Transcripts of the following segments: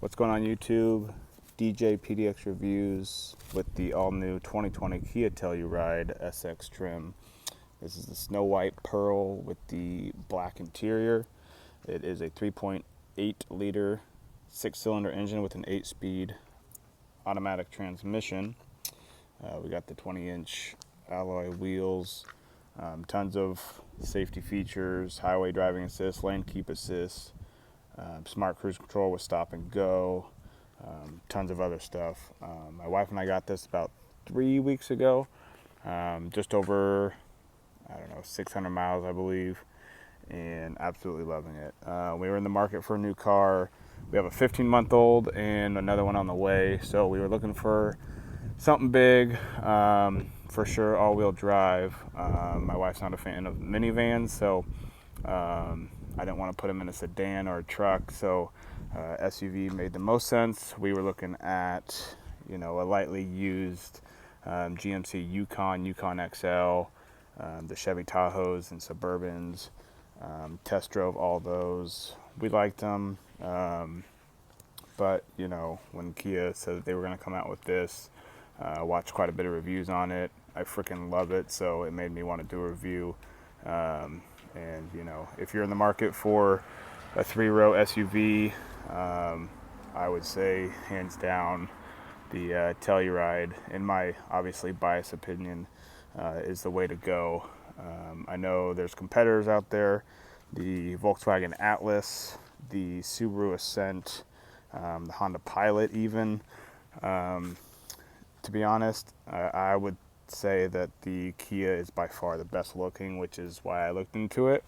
What's going on YouTube? DJ PDX Reviews with the all-new 2020 Kia Telluride SX trim. This is the snow white pearl with the black interior. It is a 3.8 liter 6-cylinder engine with an 8-speed automatic transmission. We got the 20-inch alloy wheels, tons of safety features, highway driving assist, lane keep assist, smart cruise control with stop and go, tons of other stuff. My wife and I got this about 3 weeks ago, just over, 600 miles, I believe, and absolutely loving it. We were in the market for a new car. We have a 15-month-old and another one on the way, so we were looking for something big, for sure, all-wheel drive. My wife's not a fan of minivans, so I didn't want to put him in a sedan or a truck, so SUV made the most sense. We were looking at, a lightly used GMC Yukon XL, the Chevy Tahoes and Suburbans. Test drove all those. We liked them, but when Kia said that they were going to come out with this, watched quite a bit of reviews on it. I freaking love it, so it made me want to do a review. And if you're in the market for a 3-row SUV, I would say hands down the Telluride, in my obviously biased opinion, is the way to go. I know there's competitors out there, the Volkswagen Atlas, the Subaru Ascent, the Honda Pilot even. To be honest, I would say that the Kia is by far the best looking, which is why I looked into it.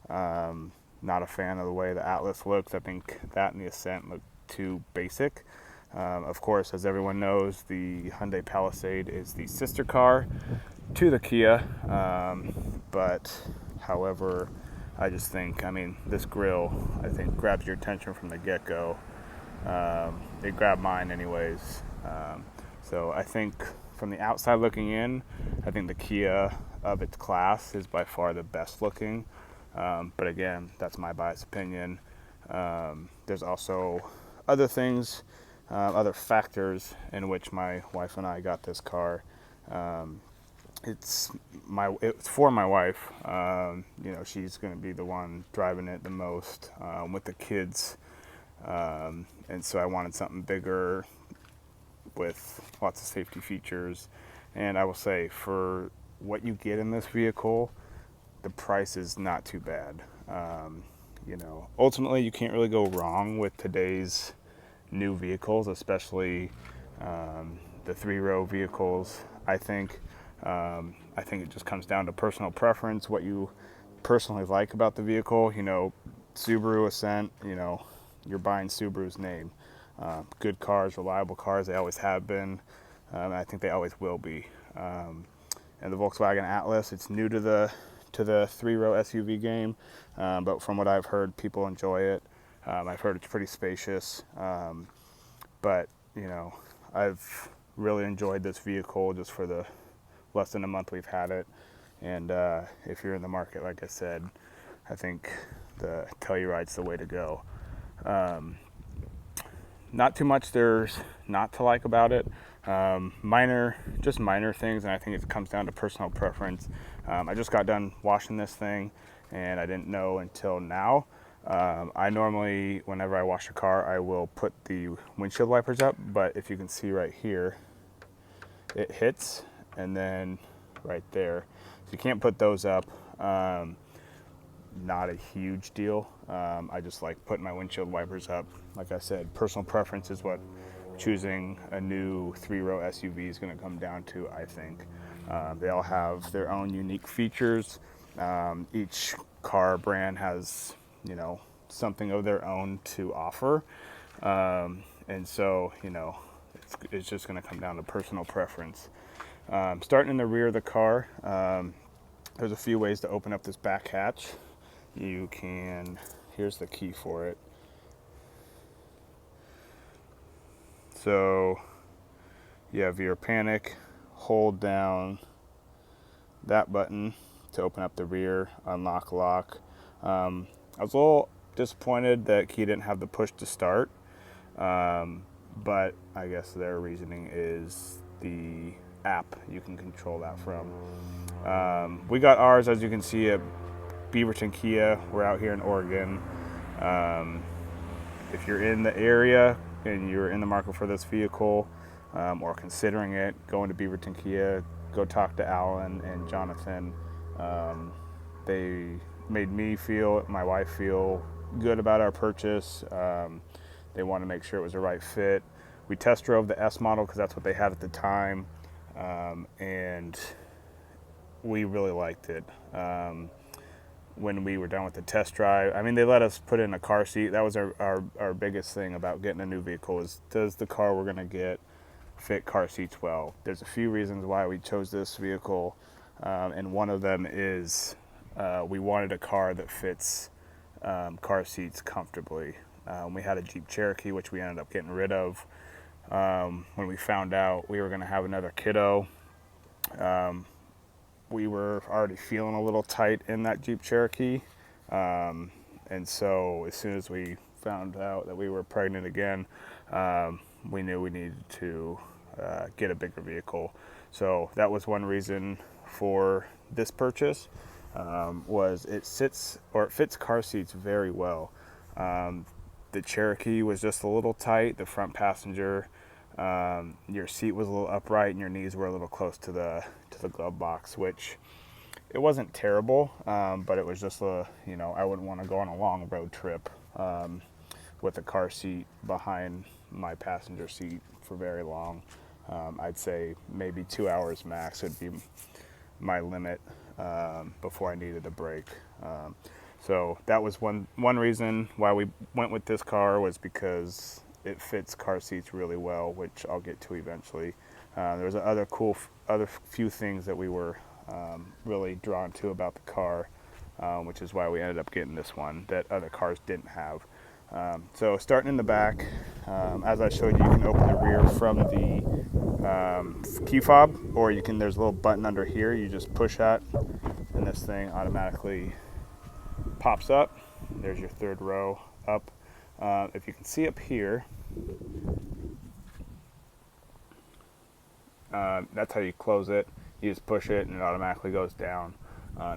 Not a fan of the way the Atlas looks. I think that and the Ascent look too basic. Of course, as everyone knows, the Hyundai Palisade is the sister car to the Kia. But however, I just think, this grille, I think, grabs your attention from the get-go. It grabbed mine anyways. So I think from the outside looking in, I think the Kia of its class is by far the best looking. But again, that's my biased opinion. There's also other things, other factors in which my wife and I got this car. It's for my wife. She's going to be the one driving it the most, with the kids. And so I wanted something bigger with lots of safety features. And I will say, for what you get in this vehicle, the price is not too bad. Ultimately, you can't really go wrong with today's new vehicles, especially the 3-row vehicles. I think it just comes down to personal preference, what you personally like about the vehicle. Subaru Ascent, you're buying Subaru's name. Good cars, reliable cars, they always have been. And I think they always will be. And the Volkswagen Atlas, it's new to the 3-row SUV game, but from what I've heard, people enjoy it. I've heard it's pretty spacious, but I've really enjoyed this vehicle just for the less than a month we've had it. And if you're in the market, like I said, I think the Telluride's the way to go. Not too much there's not to like about it. Minor things, and I think it comes down to personal preference. I just got done washing this thing, and I didn't know until now. I normally, whenever I wash a car, I will put the windshield wipers up, but if you can see right here, it hits, and then right there. So you can't put those up. Not a huge deal. I just like putting my windshield wipers up. Like I said, personal preference is what choosing a new 3-row SUV is going to come down to, I think. They all have their own unique features. Each car brand has, something of their own to offer. And so, it's just going to come down to personal preference. Starting in the rear of the car, there's a few ways to open up this back hatch. Here's the key for it. So you have your panic, hold down that button to open up the rear, unlock, lock. I was a little disappointed that Kia didn't have the push to start. But I guess their reasoning is the app. You can control that from. We got ours, as you can see, at Beaverton Kia. We're out here in Oregon. If you're in the area and you're in the market for this vehicle, or considering it, going to Beaverton Kia, go talk to Alan and Jonathan. They made me feel, my wife feel good about our purchase. They want to make sure it was the right fit. We test drove the S model because that's what they had at the time, and we really liked it. When we were done with the test drive, I mean, they let us put in a car seat. That was our biggest thing about getting a new vehicle, is does the car we're going to get fit car seats well? There's a few reasons why we chose this vehicle, and one of them is we wanted a car that fits car seats comfortably. We had a Jeep Cherokee, which we ended up getting rid of. When we found out we were going to have another kiddo, we were already feeling a little tight in that Jeep Cherokee. And so as soon as we found out that we were pregnant again, we knew we needed to get a bigger vehicle. So that was one reason for this purchase, was it fits car seats very well. The Cherokee was just a little tight. The front passenger, your seat was a little upright and your knees were a little close to the glove box, which it wasn't terrible, but it was just I wouldn't want to go on a long road trip with a car seat behind my passenger seat for very long. I'd say maybe 2 hours max would be my limit before I needed a break. So that was one reason why we went with this car, was because it fits car seats really well, which I'll get to eventually. There was other few things that we were really drawn to about the car, which is why we ended up getting this one that other cars didn't have. So starting in the back, as I showed you, you can open the rear from the key fob, or there's a little button under here. You just push that, and this thing automatically pops up. There's your third row up. If you can see up here, that's how you close it. You just push it and it automatically goes down.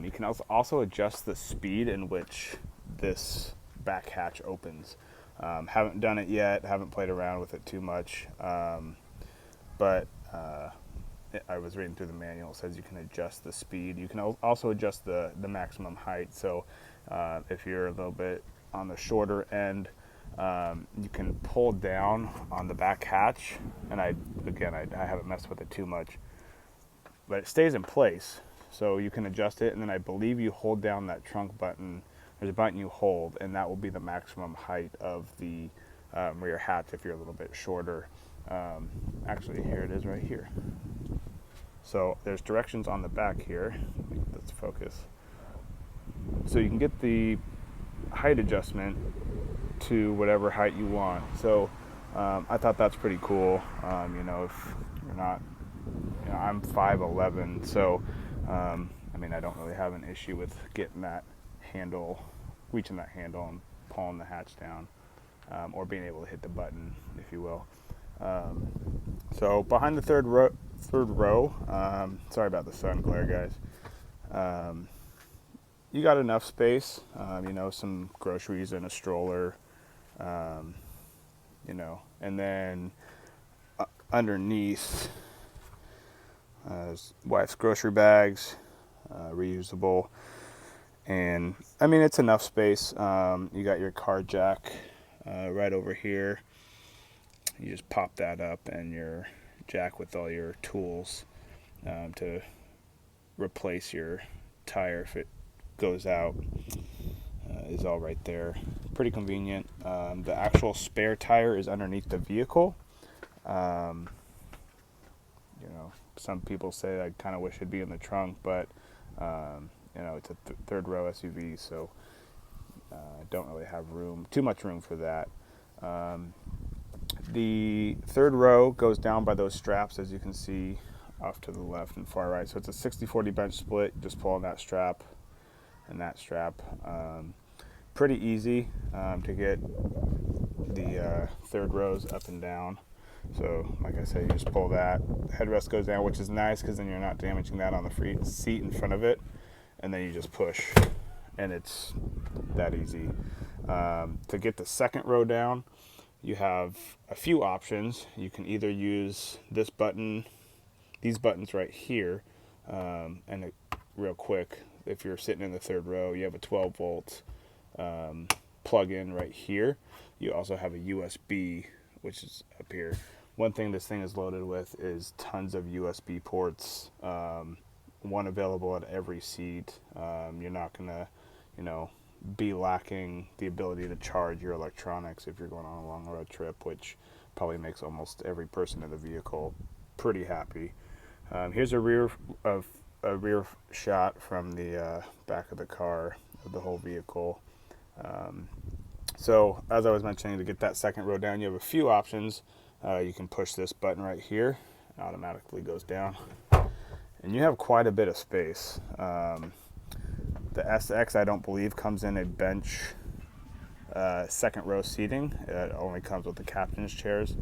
You can also adjust the speed in which this back hatch opens. Haven't done it yet, haven't played around with it too much, but I was reading through the manual. It says you can adjust the speed. You can also adjust the maximum height. So if you're a little bit on the shorter end, you can pull down on the back hatch, and I haven't messed with it too much, but it stays in place, so you can adjust it, and then I believe you hold down that trunk button. There's a button you hold, and that will be the maximum height of the rear hatch if you're a little bit shorter. Actually, here it is right here. So there's directions on the back here. Let's focus. So you can get the height adjustment to whatever height you want. So I thought that's pretty cool. If you're not, I'm 5'11", so I don't really have an issue with getting that handle, reaching that handle and pulling the hatch down, or being able to hit the button, if you will. So behind the third row, sorry about the sun glare, guys. You got enough space, some groceries and a stroller, and then underneath, wife's grocery bags, reusable, and it's enough space. You got your car jack right over here. You just pop that up, and your jack with all your tools to replace your tire if it goes out is all right there. Pretty convenient. The actual spare tire is underneath the vehicle. Some people say I kind of wish it'd be in the trunk, but it's a third row SUV, so don't really have too much room for that. The third row goes down by those straps, as you can see off to the left and far right. So it's a 60-40 bench split. Just pull on that strap and that strap. Pretty easy to get the third rows up and down. So like I said, you just pull that, headrest goes down, which is nice because then you're not damaging that on the free seat in front of it, and then you just push, and it's that easy. To get the second row down, you have a few options. You can either use this button, these buttons right here, and real quick, if you're sitting in the third row, you have a 12 volt plug-in right here. You also have a USB, which is up here. One thing this thing is loaded with is tons of USB ports, one available at every seat. You're not gonna, be lacking the ability to charge your electronics if you're going on a long road trip, which probably makes almost every person in the vehicle pretty happy. Here's a rear shot from the back of the car of the whole vehicle. So as I was mentioning, to get that second row down, you have a few options. You can push this button right here, it automatically goes down, and you have quite a bit of space. The SX, I don't believe, comes in a bench second row seating. It only comes with the captain's chairs,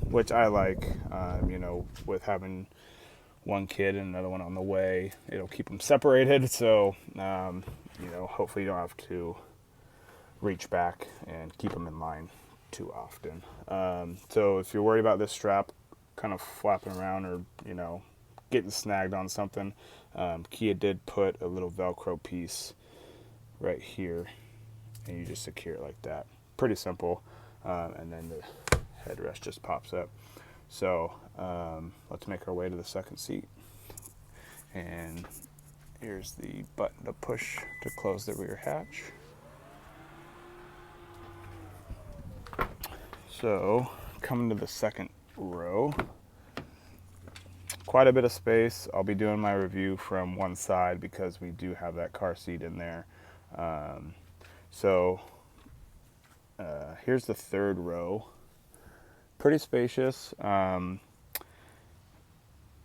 which I like. With having one kid and another one on the way, it'll keep them separated. So, hopefully you don't have to reach back and keep them in line too often. So if you're worried about this strap kind of flapping around or, getting snagged on something, Kia did put a little Velcro piece right here, and you just secure it like that. Pretty simple. And then the headrest just pops up. So let's make our way to the second seat. And here's the button to push to close the rear hatch. So coming to the second row, quite a bit of space. I'll be doing my review from one side because we do have that car seat in there. Here's the third row. Pretty spacious. My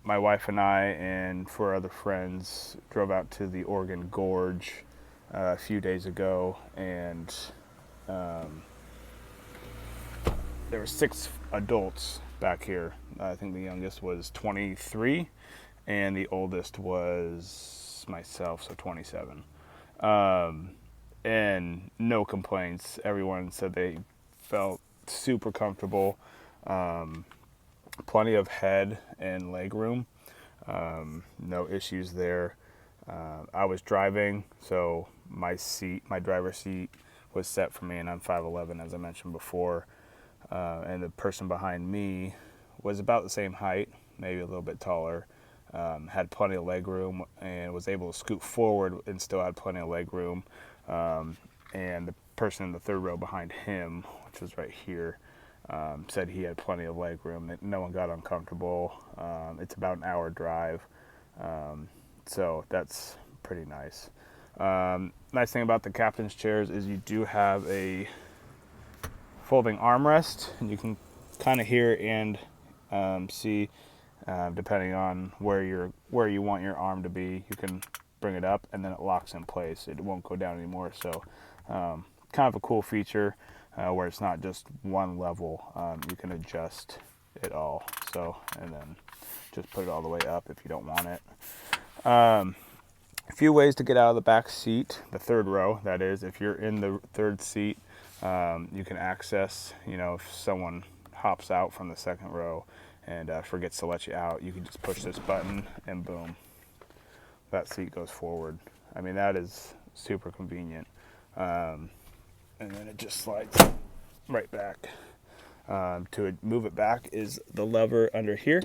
wife and I and 4 other friends drove out to the Oregon Gorge a few days ago, and there were 6 adults back here. I think the youngest was 23 and the oldest was myself, so 27. And no complaints. Everyone said they felt super comfortable. Plenty of head and leg room. No issues there. I was driving, so my driver's seat was set for me, and I'm 5'11", as I mentioned before. And the person behind me was about the same height, maybe a little bit taller, had plenty of leg room, and was able to scoot forward and still had plenty of leg room. And the person in the third row behind him, which was right here, said he had plenty of leg room. No one got uncomfortable. It's about an hour drive, so that's pretty nice. Nice thing about the captain's chairs is you do have a folding armrest, and you can kind of hear and see, depending on where you want your arm to be, you can bring it up and then it locks in place. It won't go down anymore. So kind of a cool feature where it's not just one level. You can adjust it all. So, and then just put it all the way up if you don't want it. A few ways to get out of the back seat, the third row, that is. If you're in the third seat, you can access, if someone hops out from the second row and forgets to let you out, you can just push this button and boom, that seat goes forward. I mean, that is super convenient. And then it just slides right back. To move it back is the lever under here,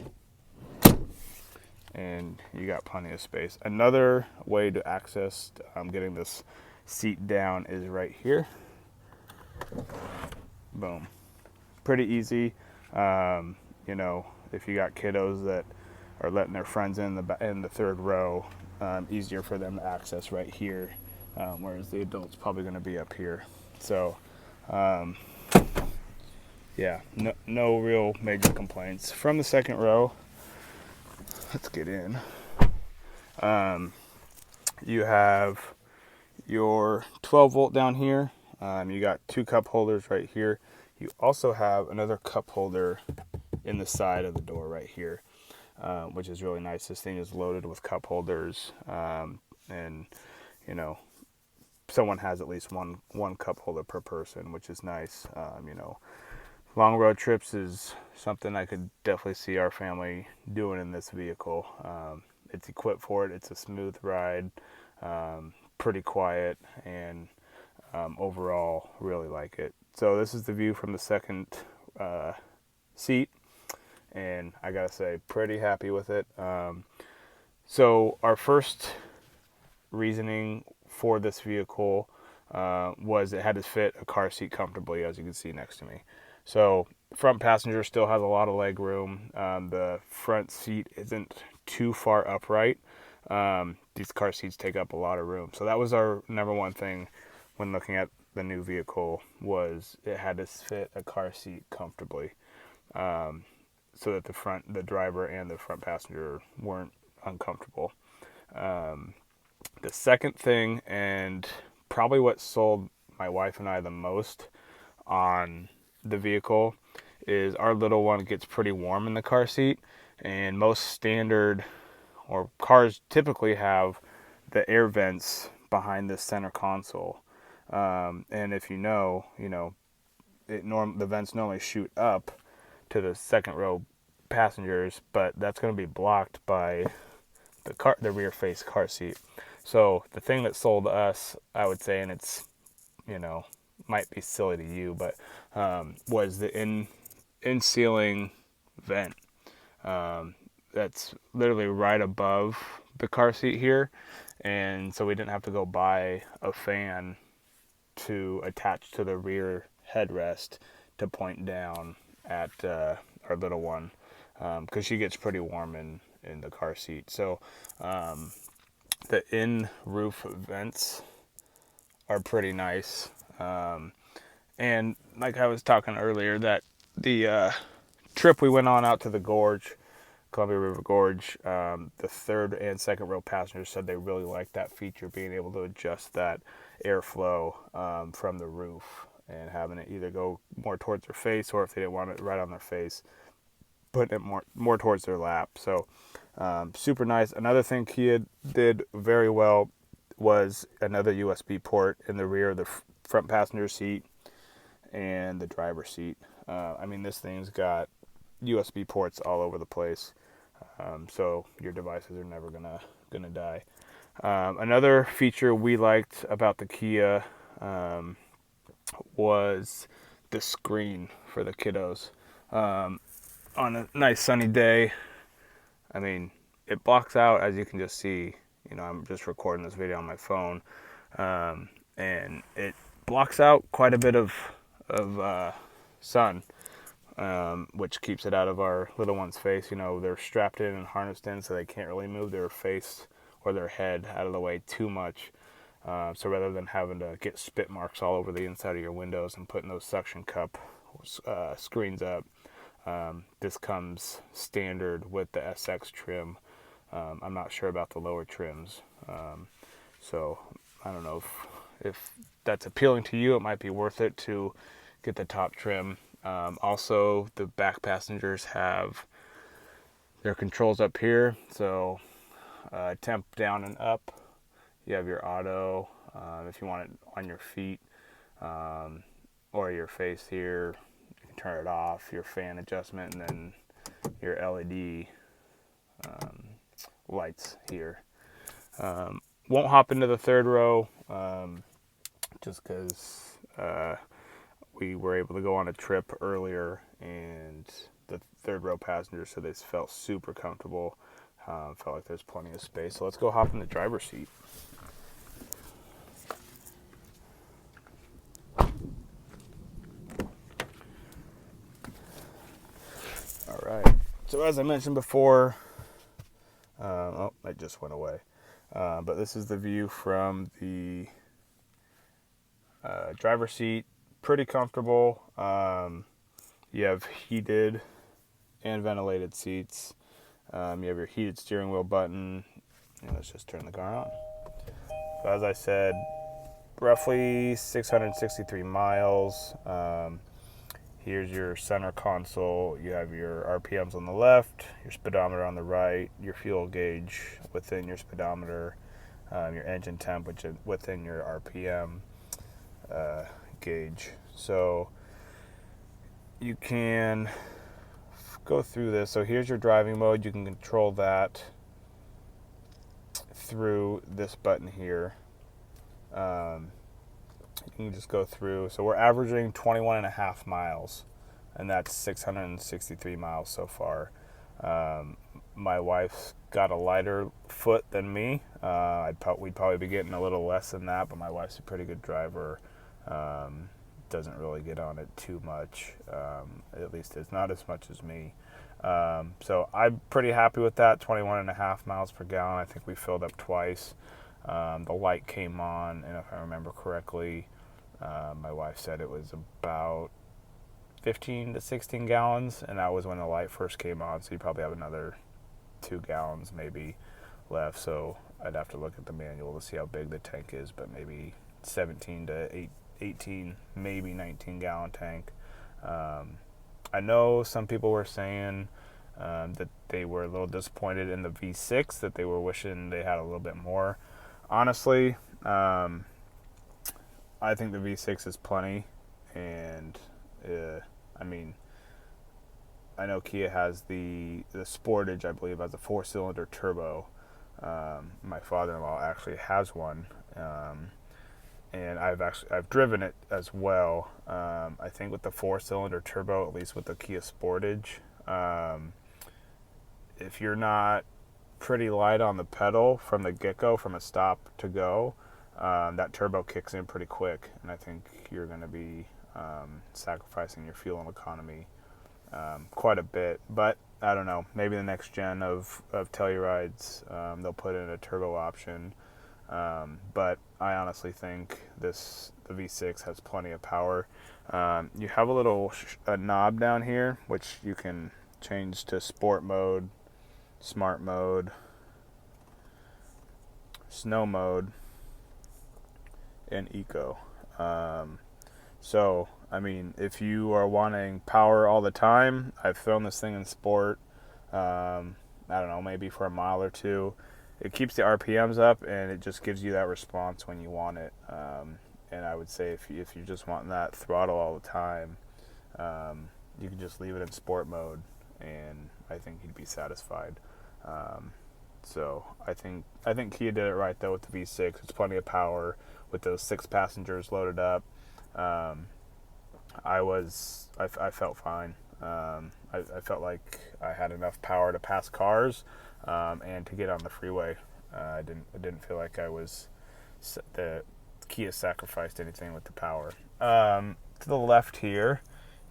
and you got plenty of space. Another way to access getting this seat down is right here. Boom. Pretty easy. If you got kiddos that are letting their friends in the third row, easier for them to access right here, whereas the adult's probably going to be up here. So yeah, no real major complaints. From the second row, let's get in. You have your 12 volt down here. You got 2 cup holders right here. You also have another cup holder in the side of the door right here, which is really nice. This thing is loaded with cup holders, and you know, someone has at least one cup holder per person, which is nice. Long road trips is something I could definitely see our family doing in this vehicle. It's equipped for it. It's a smooth ride, pretty quiet, and overall really like it. So this is the view from the second seat, and I gotta say, pretty happy with it. So our first reasoning for this vehicle was it had to fit a car seat comfortably, as you can see next to me. So front passenger still has a lot of leg room. The front seat isn't too far upright. These car seats take up a lot of room. So that was our number one thing when looking at the new vehicle, was it had to fit a car seat comfortably, so that the driver and the front passenger weren't uncomfortable. The second thing, and probably what sold my wife and I the most on the vehicle, is our little one gets pretty warm in the car seat, and most standard or cars typically have the air vents behind the center console. And if the vents normally shoot up to the second row passengers, but that's going to be blocked by the rear face car seat. So the thing that sold us, I would say, and it's, might be silly to you, but was the in ceiling vent. That's literally right above the car seat here, and so we didn't have to go buy a fan to attach to the rear headrest to point down at our little one, because she gets pretty warm in the car seat. So the in-roof vents are pretty nice. And like I was talking earlier, that the trip we went on out to the gorge, Columbia River Gorge, the third and second row passengers said they really liked that feature, being able to adjust that airflow from the roof and having it either go more towards their face, or if they didn't want it right on their face, putting it more towards their lap. So super nice. Another thing Kia did very well was another USB port in the rear of the front passenger seat and the driver's seat. This thing's got USB ports all over the place, so your devices are never gonna die. Another feature we liked about the Kia was the screen for the kiddos. On a nice sunny day, it blocks out, as you can just see. I'm just recording this video on my phone, and it blocks out quite a bit of sun, which keeps it out of our little one's face. They're strapped in and harnessed in, so they can't really move their face or their head out of the way too much. So rather than having to get spit marks all over the inside of your windows and putting those suction cup screens up, this comes standard with the SX trim. I'm not sure about the lower trims, so I don't know if that's appealing to you. It might be worth it to get the top trim. Also, the back passengers have their controls up here, so temp down and up. You have your auto, if you want it on your feet or your face here, you can turn it off, your fan adjustment, and then your LED lights here. Won't hop into the third row just because we were able to go on a trip earlier, and the third row passengers said they felt super comfortable. Felt like there's plenty of space. So let's go hop in the driver's seat. All right. So as I mentioned before, it just went away. But this is the view from the driver's seat. Pretty comfortable. You have heated and ventilated seats. You have your heated steering wheel button. Let's just turn the car on. So as I said, roughly 663 miles. Here's your center console. You have your RPMs on the left, your speedometer on the right, your fuel gauge within your speedometer, your engine temp, which is within your RPM gauge. So you can go through this. So here's your driving mode. You can control that through this button here. You can just go through. So we're averaging 21.5 miles, and that's 663 miles so far. My wife's got a lighter foot than me. We'd probably be getting a little less than that, but my wife's a pretty good driver. Doesn't really get on it too much. At least it's not as much as me. So I'm pretty happy with that, 21.5 miles per gallon. I think we filled up twice. The light came on, and if I remember correctly, my wife said it was about 15 to 16 gallons, and that was when the light first came on, so you probably have another 2 gallons maybe left. So I'd have to look at the manual to see how big the tank is, but maybe 17 to 18, maybe 19 gallon tank. I know some people were saying that they were a little disappointed in the V6, that they were wishing they had a little bit more. Honestly, I think the V6 is plenty, and I mean, I know Kia has the Sportage, I believe, has a 4-cylinder turbo. My father-in-law actually has one, and I've driven it as well. I think with the 4-cylinder turbo, at least with the Kia Sportage, if you're not pretty light on the pedal from the get-go, from a stop to go, that turbo kicks in pretty quick, and I think you're going to be sacrificing your fuel economy quite a bit. But I don't know, maybe the next gen of Tellurides, they'll put in a turbo option. But I honestly think the V6 has plenty of power. You have a little knob down here, which you can change to sport mode, smart mode, snow mode, and eco. So I mean, if you are wanting power all the time, I've thrown this thing in sport. I don't know, maybe for a mile or two. It keeps the RPMs up, and it just gives you that response when you want it. And I would say if you just want that throttle all the time, you can just leave it in sport mode, and I think you'd be satisfied. So I think Kia did it right though with the V6. It's plenty of power with those 6 passengers loaded up. I felt fine. I felt like I had enough power to pass cars, and to get on the freeway. I didn't feel like the Kia sacrificed anything with the power. To the left here,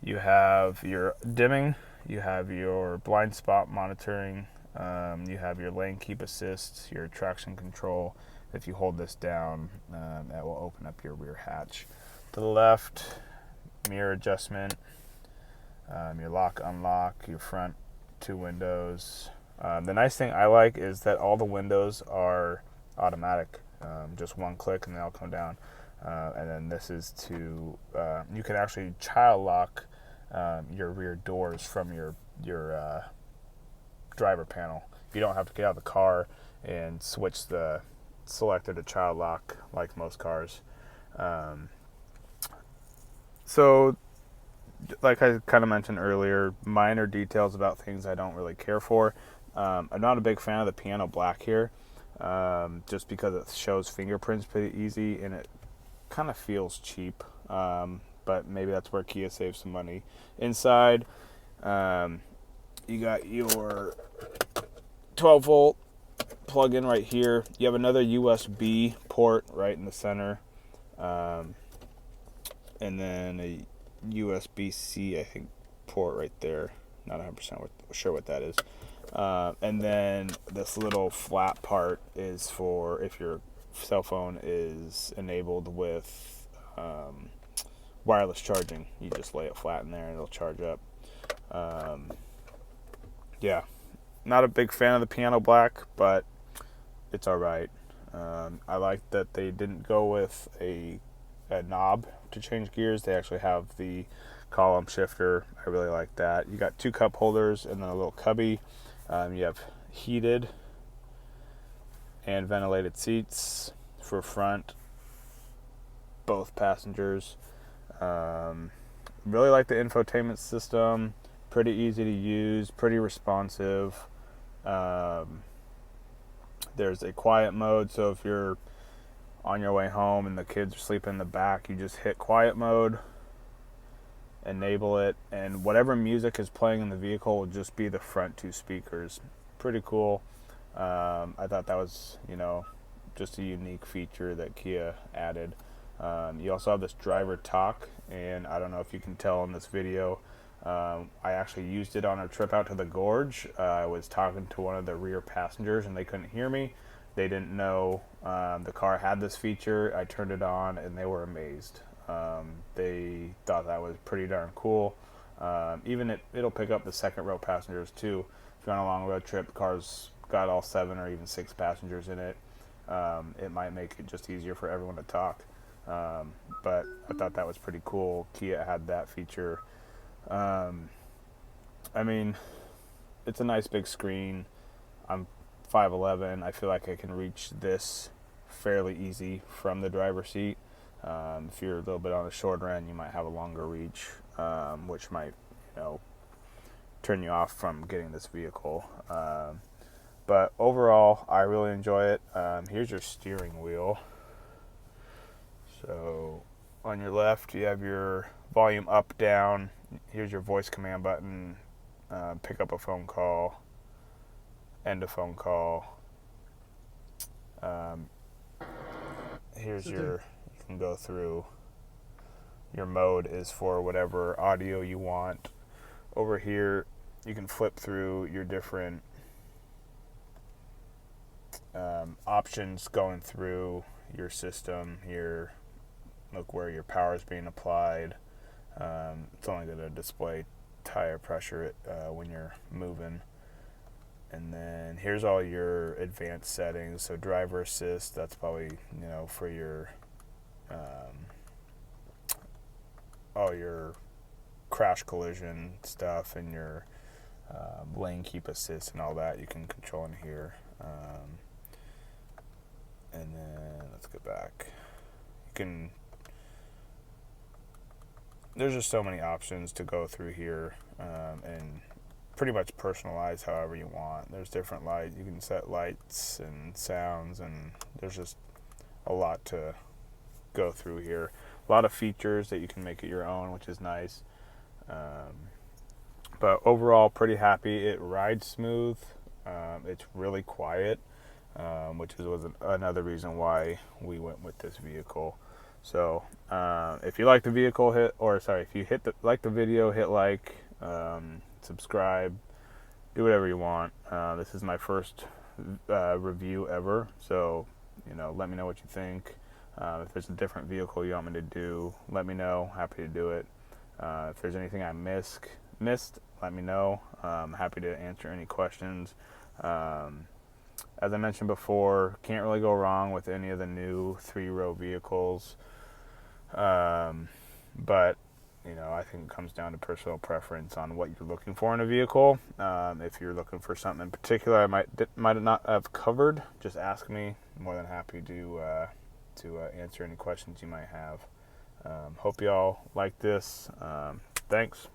you have your dimming, you have your blind spot monitoring, you have your lane keep assist, your traction control. If you hold this down, that will open up your rear hatch. To the left, mirror adjustment, your lock, unlock, your front 2 windows. The nice thing I like is that all the windows are automatic. Just one click and they'll come down. And then this is to, you can actually child lock your rear doors from your driver panel. You don't have to get out of the car and switch the selector to child lock like most cars. So like I kind of mentioned earlier, minor details about things I don't really care for. I'm not a big fan of the piano black here, just because it shows fingerprints pretty easy and it kind of feels cheap. But maybe that's where Kia saves some money. Inside, you got your 12-volt plug-in right here. You have another USB port right in the center, and then a USB-C, I think, port right there. Not 100% sure what that is. And then this little flat part is for if your cell phone is enabled with wireless charging. You just lay it flat in there and it'll charge up. Yeah, not a big fan of the piano black, but it's alright. I like that they didn't go with a knob to change gears. They actually have the column shifter. I really like that. You got 2 cup holders and then a little cubby. You have heated and ventilated seats for front, both passengers. Really like the infotainment system. Pretty easy to use, pretty responsive. There's a quiet mode, so if you're on your way home and the kids are sleeping in the back, you just hit quiet mode, enable it, and whatever music is playing in the vehicle will just be the front 2 speakers. Pretty cool. I thought that was, just a unique feature that Kia added. You also have this driver talk, and I don't know if you can tell in this video, I actually used it on a trip out to the gorge. I was talking to one of the rear passengers and they couldn't hear me. They didn't know the car had this feature. I turned it on and they were amazed. They thought that was pretty darn cool. Even it'll pick up the second row passengers too. If you're on a long road trip, the car's got all 7 or even 6 passengers in it. It might make it just easier for everyone to talk. But I thought that was pretty cool. Kia had that feature. I mean, it's a nice big screen. I'm 5'11". I feel like I can reach this fairly easy from the driver's seat. If you're a little bit on the shorter end, you might have a longer reach, which might, turn you off from getting this vehicle. But overall, I really enjoy it. Here's your steering wheel. So on your left, you have your volume up, down. Here's your voice command button. Pick up a phone call, end a phone call. Here's you can go through. Your mode is for whatever audio you want. Over here, you can flip through your different options going through your system here. Look where your power is being applied. It's only going to display tire pressure when you're moving. And then here's all your advanced settings. So driver assist, that's probably, for your all your crash collision stuff, and your lane keep assist and all that you can control in here. And then let's go back. There's just so many options to go through here, and pretty much personalize however you want. There's different lights. You can set lights and sounds, and there's just a lot to go through here. A lot of features that you can make it your own, which is nice. But overall, pretty happy. It rides smooth. It's really quiet, which was another reason why we went with this vehicle. So if you like the vehicle, if you like the video, hit like, subscribe, do whatever you want. This is my first review ever, so let me know what you think. If there's a different vehicle you want me to do, let me know. Happy to do it. If there's anything I missed, let me know. I'm happy to answer any questions. As I mentioned before, can't really go wrong with any of the new 3-row vehicles. But I think it comes down to personal preference on what you're looking for in a vehicle. If you're looking for something in particular I might not have covered, just ask me. I'm more than happy to answer any questions you might have. Hope y'all like this. Thanks.